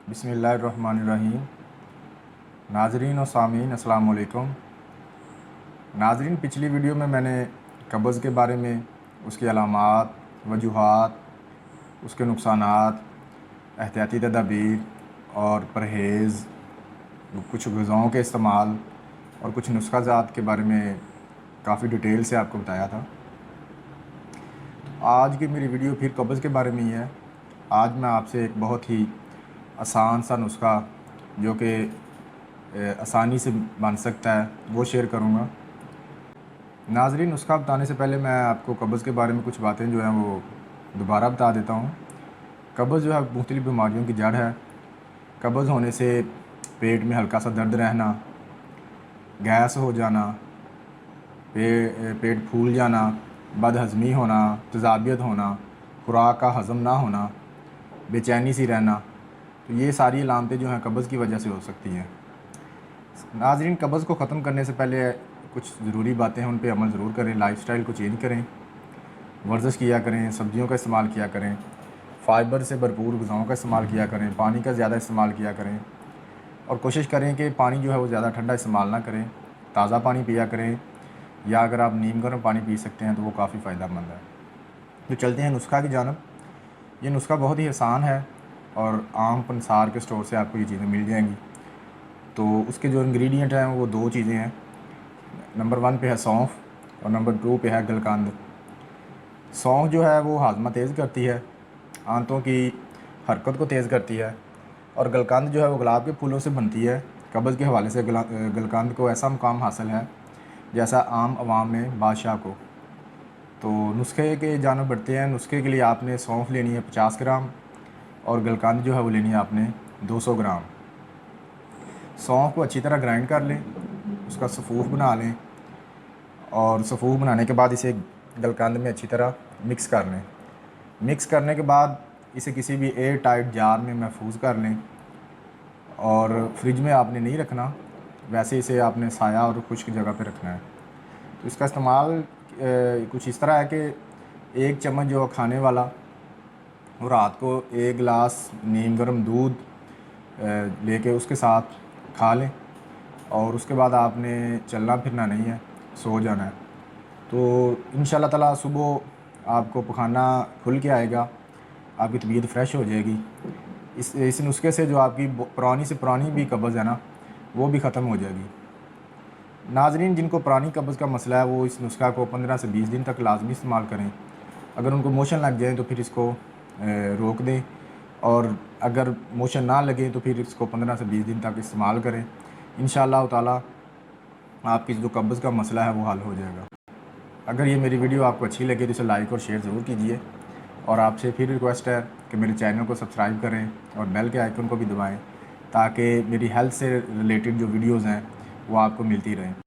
बिस्मिल्लाहिर्रहमानिर्रहीम। नाज़रीन और सामीन अस्सलाम वालेकुम। नाज़रीन, पिछली वीडियो में मैंने कब्ज़ के बारे में, उसकी अलामात, वजूहात, उसके नुकसानात, एहतियाती तदाबीर और परहेज़, कुछ ग़िज़ाओं के इस्तेमाल और कुछ नुस्ख़ा-जात के बारे में काफ़ी डिटेल से आपको बताया था। आज की मेरी वीडियो फिर कब्ज़ के बारे में ही है। आज मैं आपसे एक बहुत ही आसान सा नुस्ख़ा जो कि आसानी से बन सकता है वो शेयर करूँगा। नाज़रीन, नुस्ख़ा बताने से पहले मैं आपको कब्ज़ के बारे में कुछ बातें जो हैं वो दोबारा बता देता हूँ। कब्ज़ जो है मुख्तलिफ़ बीमारियों की जड़ है। कब्ज़ होने से पेट में हल्का सा दर्द रहना, गैस हो जाना, पेट फूल जाना, बदहज़मी होना, तेज़ाबियत होना, खुराक का हज़म ना होना, बेचैनी सी रहना, तो ये सारी अलामतें जो हैं कब्ज़ की वजह से हो सकती हैं। नाज़रीन, कब्ज़ को ख़त्म करने से पहले कुछ ज़रूरी बातें हैं, उन पे अमल ज़रूर करें। लाइफ़स्टाइल को चेंज करें, वर्जिश किया करें, सब्ज़ियों का इस्तेमाल किया करें, फ़ाइबर से भरपूर ग़िज़ाओं का इस्तेमाल किया करें, पानी का ज़्यादा इस्तेमाल किया करें और कोशिश करें कि पानी जो है वो ज़्यादा ठंडा इस्तेमाल ना करें, ताज़ा पानी पिया करें, या अगर आप नीम गर्म पानी पी सकते हैं तो वो काफ़ी फ़ायदेमंद है। तो चलते हैं नुस्ख़ा की जानिब। ये नुस्ख़ा बहुत ही आसान है और आम पंसार के स्टोर से आपको ये चीज़ें मिल जाएंगी। तो उसके जो इंग्रेडिएंट हैं वो दो चीज़ें हैं। नंबर 1 पे है सौंफ और नंबर 2 पे है गुलकंद। सौंफ जो है वो हाजमा तेज़ करती है, आंतों की हरकत को तेज़ करती है, और गुलकंद जो है वो गुलाब के फूलों से बनती है। कब्ज़ के हवाले से गुलकंद को ऐसा मुकाम हासिल है जैसा आम आवाम में बादशाह को। तो नुस्खे के जानिब बढ़ते हैं। नुस्खे के लिए आपने सौंफ लेनी है 50 ग्राम और गुलकंद जो है वो लेनी है आपने 200 ग्राम। सौंफ को अच्छी तरह ग्राइंड कर लें, उसका सफ़ूफ बना लें और सफ़ूफ बनाने के बाद इसे गुलकंद में अच्छी तरह मिक्स कर लें। मिक्स करने के बाद इसे किसी भी एयर टाइट जार में महफूज कर लें और फ्रिज में आपने नहीं रखना, वैसे इसे आपने साया और खुश्क जगह पे रखना है। तो इसका इस्तेमाल कुछ इस तरह है कि 1 चम्मच जो खाने वाला, और रात को 1 गिलास नीम गर्म दूध लेके उसके साथ खा लें और उसके बाद आपने चलना फिरना नहीं है, सो जाना है। तो इंशाल्लाह ताला सुबह आपको पखाना खुल के आएगा, आपकी तबीयत फ़्रेश हो जाएगी। इस नुस्खे से जो आपकी पुरानी से पुरानी भी कब्ज़ है ना, वो भी ख़त्म हो जाएगी। नाज़रीन, जिनको पुरानी कब्ज़ का मसला है वो इस नुस्खा को 15 से 20 दिन तक लाजमी इस्तेमाल करें। अगर उनको मोशन लग जाए तो फिर इसको रोक दें, और अगर मोशन ना लगे तो फिर इसको 15 से 20 दिन तक इस्तेमाल करें। इंशाअल्लाह ताला आपकी जो कब्ज़ का मसला है वो हल हो जाएगा। अगर ये मेरी वीडियो आपको अच्छी लगे तो इसे लाइक और शेयर ज़रूर कीजिए, और आपसे फिर रिक्वेस्ट है कि मेरे चैनल को सब्सक्राइब करें और बेल के आइकन को भी दबाएं ताकि मेरी हेल्थ से रिलेटेड जो वीडियोज़ हैं वो आपको मिलती रहें।